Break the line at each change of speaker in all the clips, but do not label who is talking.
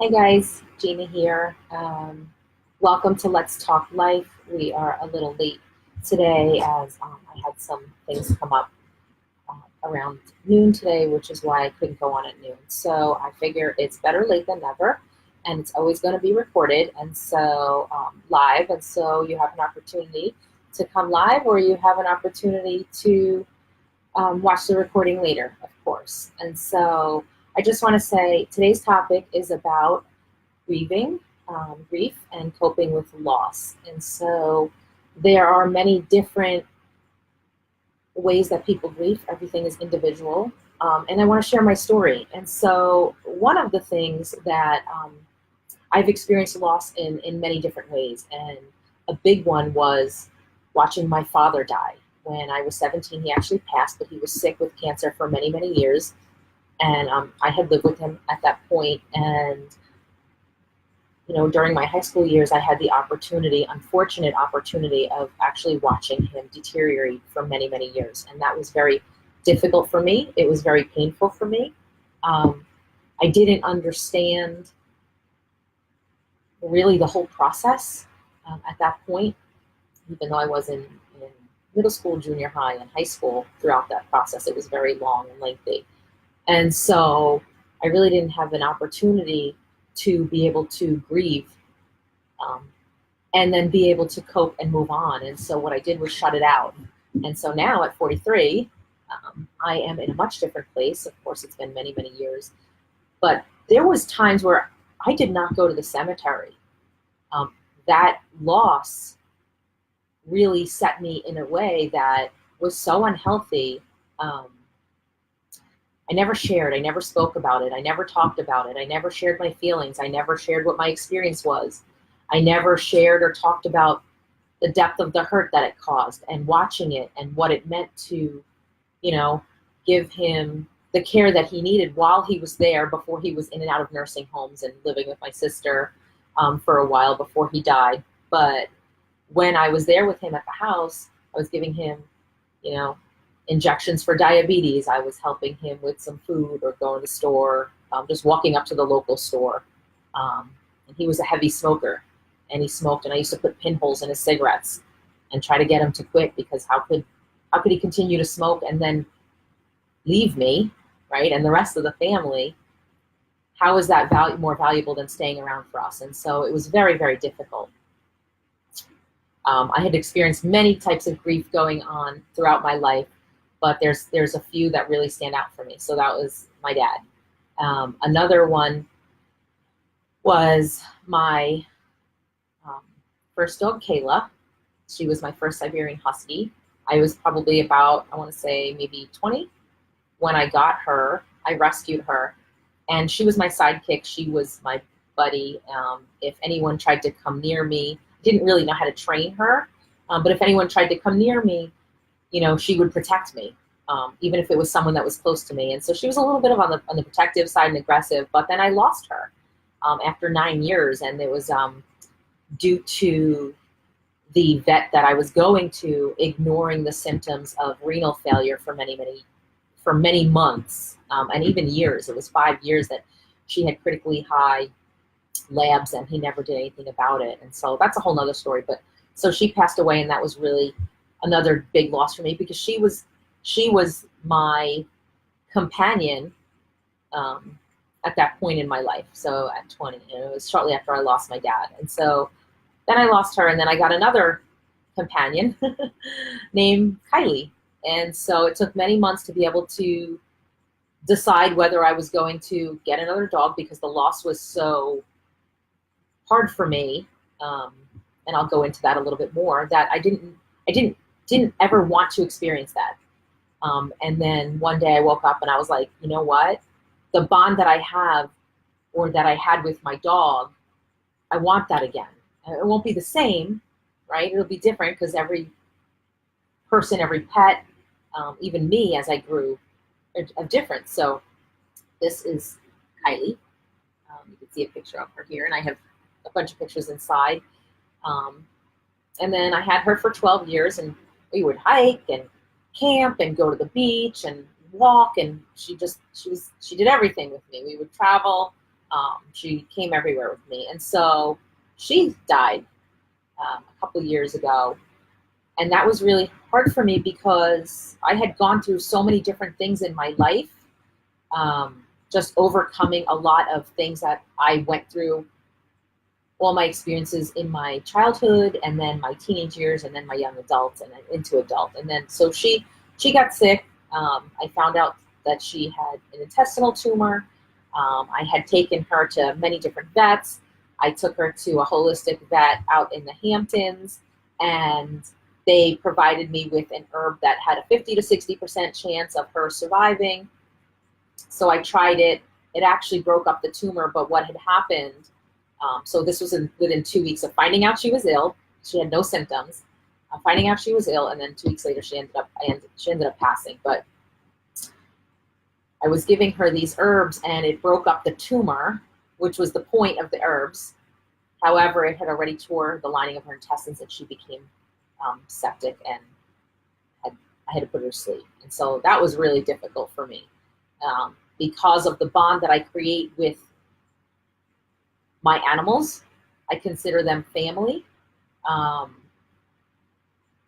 Hey guys, Gina here. Welcome to Let's Talk Life. We are a little late today as I had some things come up around noon today, which is why I couldn't go on at noon. So I figure it's better late than never, and it's always going to be recorded and so live. And so you have an opportunity to come live, or you have an opportunity to watch the recording later, of course. And so I just want to say today's topic is about grieving, grief, and coping with loss. And so there are many different ways that people grieve. Everything is individual. And I want to share my story. And so one of the things that I've experienced loss in many different ways. And a big one was watching my father die. When I was 17, he actually passed, but he was sick with cancer for many, many years. And I had lived with him at that point. And during my high school years, I had the unfortunate opportunity of actually watching him deteriorate for many, many years. And that was very difficult for me. It was very painful for me. I didn't understand really the whole process at that point, even though I was in middle school, junior high, and high school. Throughout that process, it was very long and lengthy. And so I really didn't have an opportunity to be able to grieve and then be able to cope and move on. And so what I did was shut it out. And so now at 43, I am in a much different place. Of course, it's been many, many years. But there was times where I did not go to the cemetery. That loss really set me in a way that was so unhealthy. I never shared. I never spoke about it. I never talked about it. I never shared my feelings. I never shared what my experience was. I never shared or talked about the depth of the hurt that it caused and watching it and what it meant to, give him the care that he needed while he was there, before he was in and out of nursing homes and living with my sister for a while before he died. But when I was there with him at the house, I was giving him, injections for diabetes. I was helping him with some food or going to the store, just walking up to the local store. And he was a heavy smoker, and he smoked, and I used to put pinholes in his cigarettes and try to get him to quit, because how could he continue to smoke and then leave me, right, and the rest of the family? How is that more valuable than staying around for us? And so it was very, very difficult. I had experienced many types of grief going on throughout my life, but there's a few that really stand out for me. So that was my dad. Another one was my first dog, Kayla. She was my first Siberian Husky. I was probably about, I want to say maybe 20 when I got her. I rescued her, and she was my sidekick. She was my buddy. If anyone tried to come near me, I didn't really know how to train her, but if anyone tried to come near me, she would protect me, even if it was someone that was close to me. And so she was a little bit on the protective side and aggressive. But then I lost her after 9 years, and it was due to the vet that I was going to ignoring the symptoms of renal failure for many months, and even years. It was 5 years that she had critically high labs, and he never did anything about it. And so that's a whole nother story. But so she passed away, and that was really another big loss for me, because she was my companion at that point in my life. So at 20, it was shortly after I lost my dad. And so then I lost her, and then I got another companion named Kylie. And so it took many months to be able to decide whether I was going to get another dog, because the loss was so hard for me. And I'll go into that a little bit more, that I didn't ever want to experience that. And then one day I woke up and I was like, you know what? The bond that I have, or that I had with my dog, I want that again. It won't be the same, right? It'll be different, because every person, every pet, even me as I grew, are different. So this is Kylie. You can see a picture of her here, and I have a bunch of pictures inside. And then I had her for 12 years, and we would hike and camp and go to the beach and walk, and she did everything with me. We would travel. She came everywhere with me. And so she died a couple years ago. And that was really hard for me because I had gone through so many different things in my life, just overcoming a lot of things that I went through, all my experiences in my childhood and then my teenage years and then my young adult and then into adult. And then so she got sick. I found out that she had an intestinal tumor. I had taken her to many different vets. I took her to a holistic vet out in the Hamptons, and they provided me with an herb that had a 50 to 60% chance of her surviving. So I tried it. It actually broke up the tumor, but what had happened, so this was within 2 weeks of finding out she was ill. She had no symptoms. Finding out she was ill, and then 2 weeks later she ended up passing. But I was giving her these herbs, and it broke up the tumor, which was the point of the herbs. However, it had already tore the lining of her intestines, and she became septic, and I had to put her to sleep. And so that was really difficult for me because of the bond that I create with my animals. I consider them family.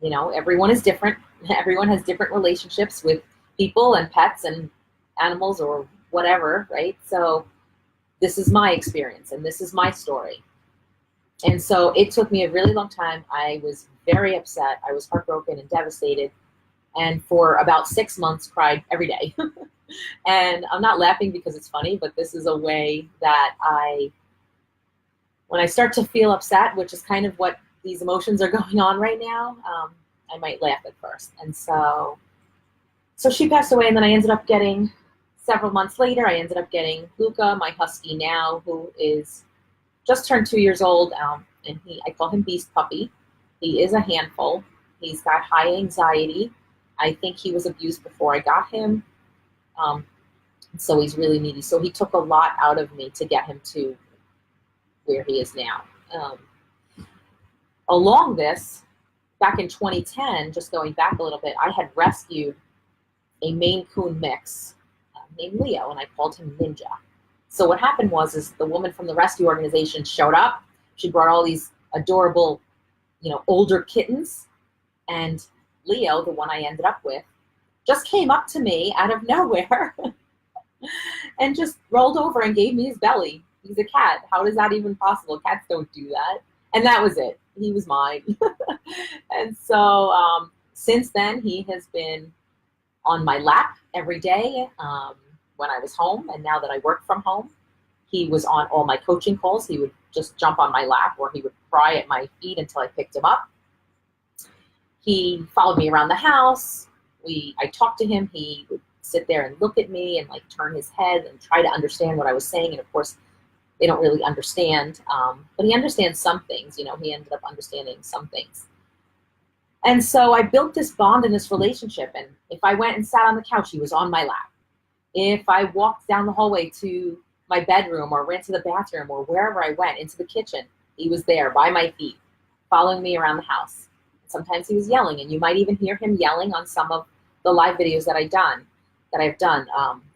Everyone is different. Everyone has different relationships with people and pets and animals or whatever, right? So this is my experience and this is my story. And so it took me a really long time. I was very upset. I was heartbroken and devastated. And for about 6 months, cried every day. And I'm not laughing because it's funny, but this is a way that when I start to feel upset, which is kind of what these emotions are going on right now, I might laugh at first. And so she passed away, and then I ended up getting, several months later, I ended up getting Luca, my husky now, who is just turned 2 years old, and I call him Beast Puppy. He is a handful. He's got high anxiety. I think he was abused before I got him. So he's really needy. So he took a lot out of me to get him to where he is now. Along this, back in 2010, just going back a little bit, I had rescued a Maine Coon mix named Leo, and I called him Ninja. So what happened was the woman from the rescue organization showed up. She brought all these adorable, older kittens, and Leo, the one I ended up with, just came up to me out of nowhere and just rolled over and gave me his belly. He's a cat. How is that even possible? Cats don't do that. And that was it. He was mine. And so since then, he has been on my lap every day when I was home. And now that I work from home, he was on all my coaching calls. He would just jump on my lap, or he would cry at my feet until I picked him up. He followed me around the house. I talked to him. He would sit there and look at me and turn his head and try to understand what I was saying. And of course, they don't really understand, but he understands some things. He ended up understanding some things. And so I built this bond in this relationship. And if I went and sat on the couch, he was on my lap. If I walked down the hallway to my bedroom or ran to the bathroom or wherever I went, into the kitchen, he was there by my feet, following me around the house. Sometimes he was yelling, and you might even hear him yelling on some of the live videos that I've done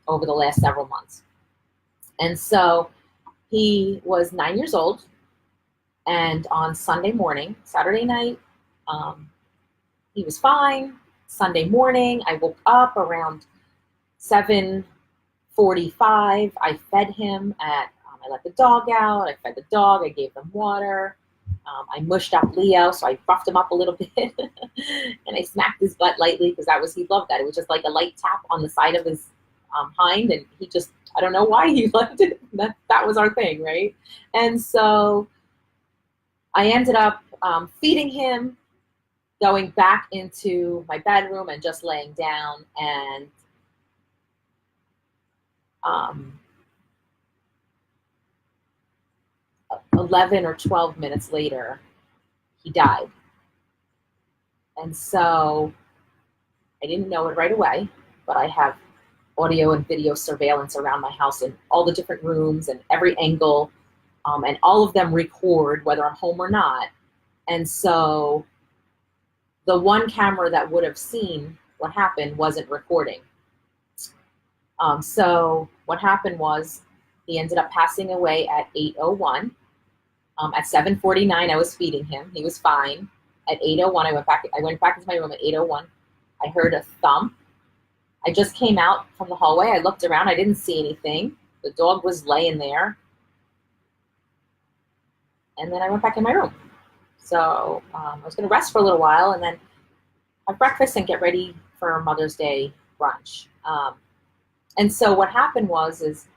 over the last several months. And so he was 9 years old, and on Saturday night, he was fine. Sunday morning, I woke up around 7:45. I fed him I let the dog out. I fed the dog. I gave them water. I mushed up Leo, so I buffed him up a little bit, and I smacked his butt lightly because he loved that. It was just like a light tap on the side of his hind, and he just, I don't know why he loved it. That was our thing, right? And so I ended up feeding him, going back into my bedroom and just laying down, and 11 or 12 minutes later, he died. And so I didn't know it right away, but I have audio and video surveillance around my house in all the different rooms and every angle, and all of them record whether I'm home or not. And so the one camera that would have seen what happened wasn't recording. So what happened was He ended up passing away at 8:01. At 7:49, I was feeding him. He was fine. At 8:01, I went back into my room at 8:01. I heard a thump. I just came out from the hallway. I looked around. I didn't see anything. The dog was laying there. And then I went back in my room. So I was going to rest for a little while and then have breakfast and get ready for Mother's Day brunch. And so what happened is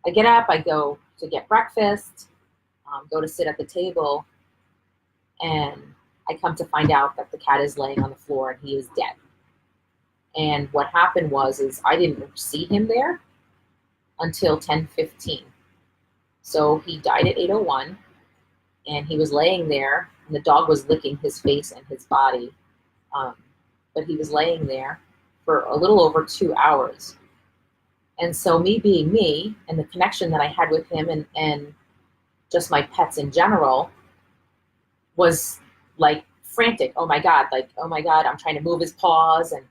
I get up, I go to get breakfast, go to sit at the table, and I come to find out that the cat is laying on the floor and he is dead. And what happened is I didn't see him there until 10:15. So he died at 8:01, and he was laying there, and the dog was licking his face and his body. But he was laying there for a little over 2 hours. And so me being me, and the connection that I had with him and just my pets in general, was like frantic. Oh my God, I'm trying to move his paws and,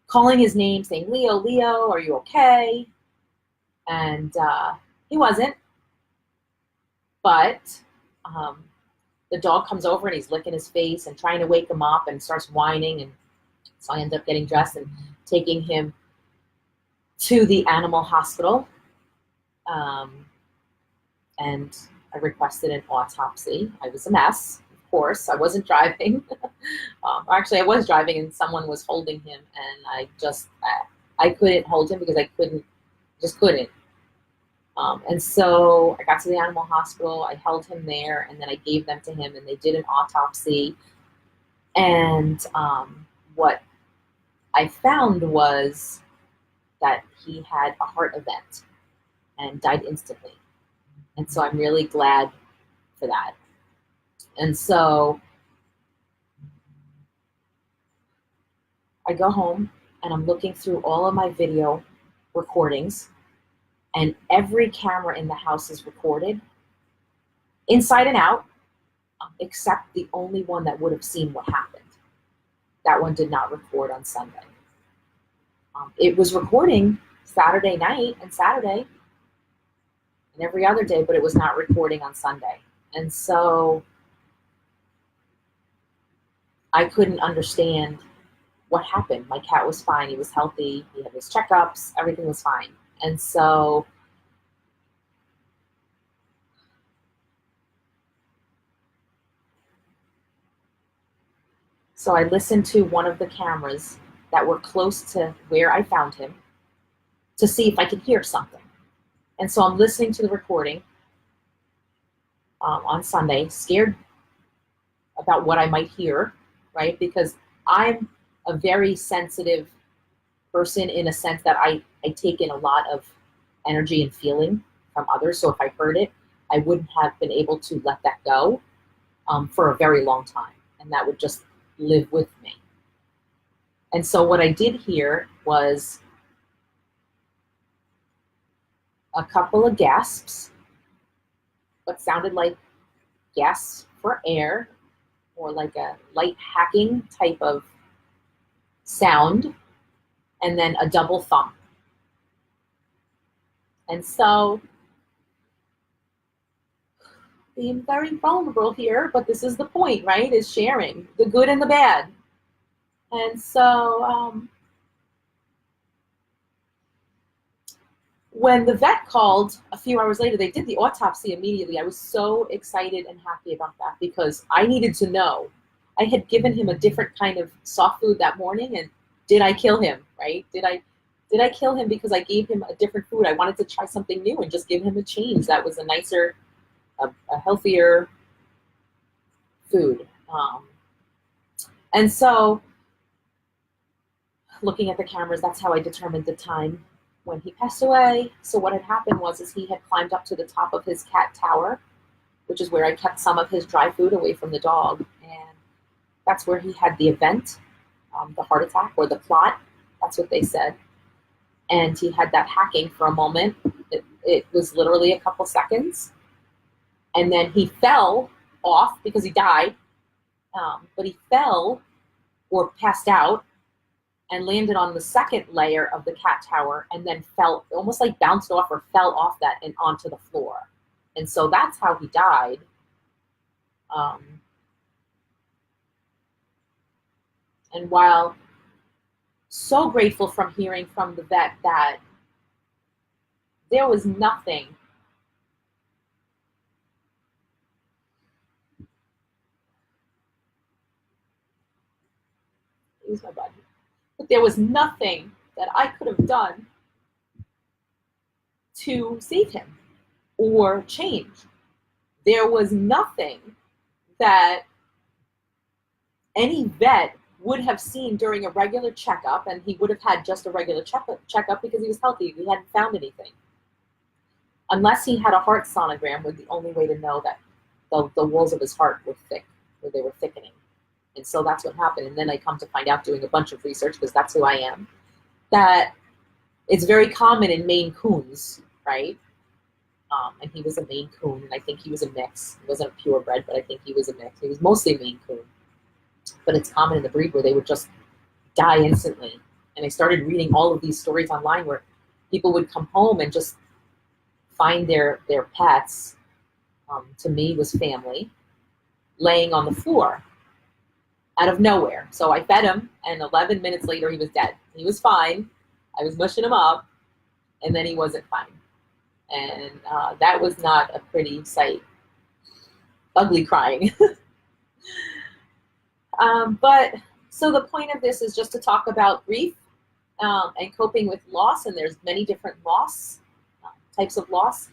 calling his name, saying, Leo, Leo, are you okay? And he wasn't. But the dog comes over and he's licking his face and trying to wake him up and starts whining. And so I end up getting dressed and taking him to the animal hospital. And I requested an autopsy. I was a mess, of course. I wasn't driving. Actually, I was driving and someone was holding him, and I couldn't hold him because just couldn't. And so I got to the animal hospital, I held him there, and then I gave them to him, and they did an autopsy. And what I found was that he had a heart event and died instantly. And so I'm really glad for that. And so I go home and I'm looking through all of my video recordings, and every camera in the house is recorded inside and out, except the only one that would have seen what happened. That one did not record on Sunday. It was recording Saturday night and Saturday and every other day, but it was not recording on Sunday. And so I couldn't understand what happened. My cat was fine. He was healthy. He had his checkups. Everything was fine. And so I listened to one of the cameras that were close to where I found him to see if I could hear something. And so I'm listening to the recording on Sunday, scared about what I might hear, right? Because I'm a very sensitive person in a sense that I take in a lot of energy and feeling from others. So if I heard it, I wouldn't have been able to let that go for a very long time. And that would just live with me. And so what I did hear was a couple of gasps, what sounded like gasps for air, or like a light hacking type of sound, and then a double thump. And so, being very vulnerable here, but this is the point, right? Is sharing the good and the bad. And so, when the vet called a few hours later, they did the autopsy immediately. I was so excited and happy about that because I needed to know. I had given him a different kind of soft food that morning, and did I kill him, right? Did I kill him because I gave him a different food? I wanted to try something new and just give him a change that was a nicer, a healthier food. And so, looking at the cameras, that's how I determined the time when he passed away. So what had happened was he had climbed up to the top of his cat tower, which is where I kept some of his dry food away from the dog. And that's where he had the event, the heart attack or the clot. That's what they said. And he had that hacking for a moment. It was literally a couple seconds. And then he fell off because he died. But he fell or passed out and landed on the second layer of the cat tower and then fell, almost like bounced off or fell off that and onto the floor. And so that's how he died. And while so grateful from hearing from the vet that there was nothing use my body. But there was nothing that I could have done to save him or change. There was nothing that any vet would have seen during a regular checkup, and he would have had just a regular checkup because he was healthy. We hadn't found anything. Unless he had a heart sonogram, was the only way to know that the walls of his heart were thick, or they were thickening. And so that's what happened. And then I come to find out, doing a bunch of research, because that's who I am, that it's very common in Maine Coons, right? And he was a Maine Coon, and I think he was a mix. He wasn't a purebred, but I think he was a mix. He was mostly Maine Coon. But it's common in the breed where they would just die instantly. And I started reading all of these stories online where people would come home and just find their pets, to me was family, laying on the floor out of nowhere. So I fed him, and 11 minutes later he was dead. He was fine. I was mushing him up, and then he wasn't fine. And that was not a pretty sight. Ugly crying. But so the point of this is just to talk about grief and coping with loss. And there's many different loss, types of loss,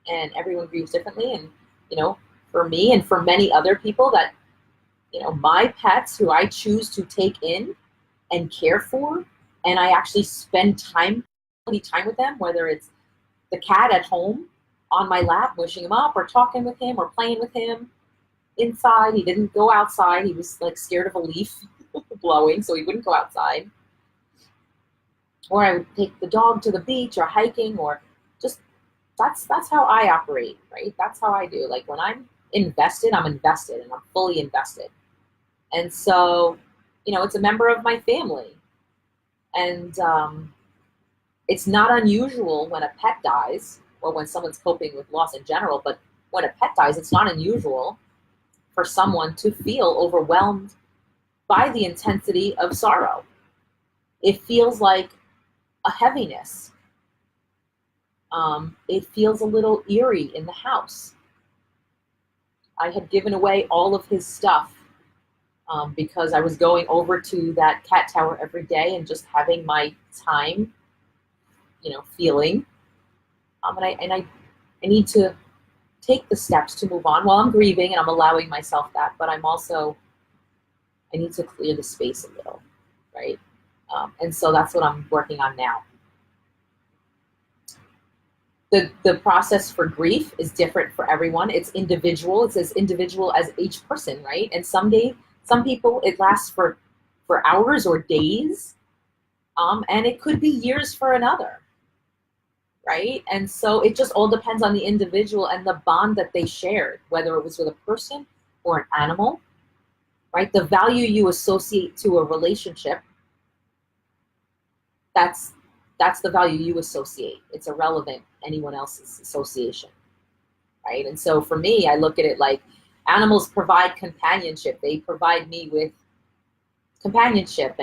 and everyone grieves differently. And, you know, for me and for many other people that, you know, my pets who I choose to take in and care for, and I actually spend quality time with them, whether it's the cat at home on my lap, wishing him up, or talking with him, or playing with him inside. He didn't go outside. He was like scared of a leaf blowing, so he wouldn't go outside. Or I would take the dog to the beach or hiking, or just that's how I operate, right? That's how I do. Like when I'm invested, I'm invested, and I'm fully invested. And so, you know, it's a member of my family. And it's not unusual when a pet dies, or when someone's coping with loss in general, but when a pet dies, it's not unusual for someone to feel overwhelmed by the intensity of sorrow. It feels like a heaviness. It feels a little eerie in the house. I had given away all of his stuff because I was going over to that cat tower every day and just having my time, you know, feeling. And I need to take the steps to move on while I'm grieving, and I'm allowing myself that, but I need to clear the space a little, right? And so that's what I'm working on now. The process for grief is different for everyone. It's individual. It's as individual as each person, right? And some people, it lasts for hours or days, and it could be years for another, right? And so it just all depends on the individual and the bond that they shared, whether it was with a person or an animal, right? The value you associate to a relationship, that's the value you associate. It's irrelevant anyone else's association, right? And so for me, I look at it like animals provide companionship. They provide me with companionship,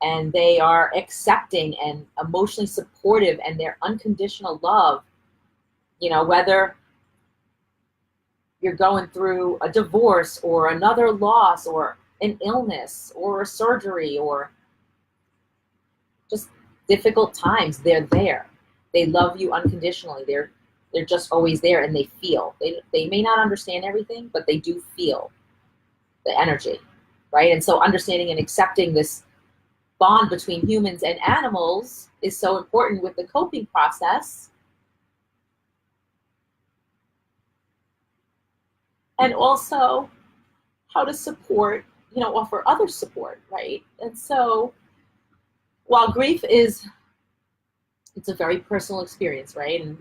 and they are accepting and emotionally supportive, and their unconditional love, you know, whether you're going through a divorce or another loss or an illness or a surgery or just difficult times, they're there. They love you unconditionally. They're just always there, and they feel. They may not understand everything, but they do feel the energy, right? And so understanding and accepting this bond between humans and animals is so important with the coping process. And also how to support, you know, offer other support, right? And so while grief it's a very personal experience, right? And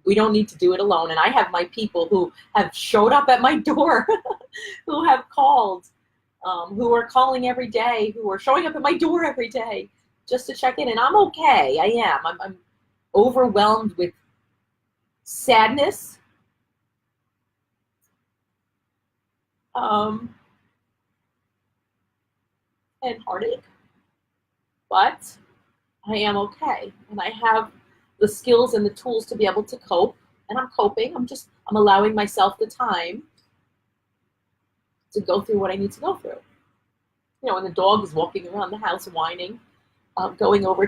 we don't need to do it alone. And I have my people who have showed up at my door, who have called, who are calling every day, who are showing up at my door every day just to check in, and I'm okay. I am. I'm overwhelmed with sadness, and heartache, but I am okay, and I have the skills and the tools to be able to cope, and I'm coping. I'm allowing myself the time to go through what I need to go through. You know, when the dog is walking around the house whining, going over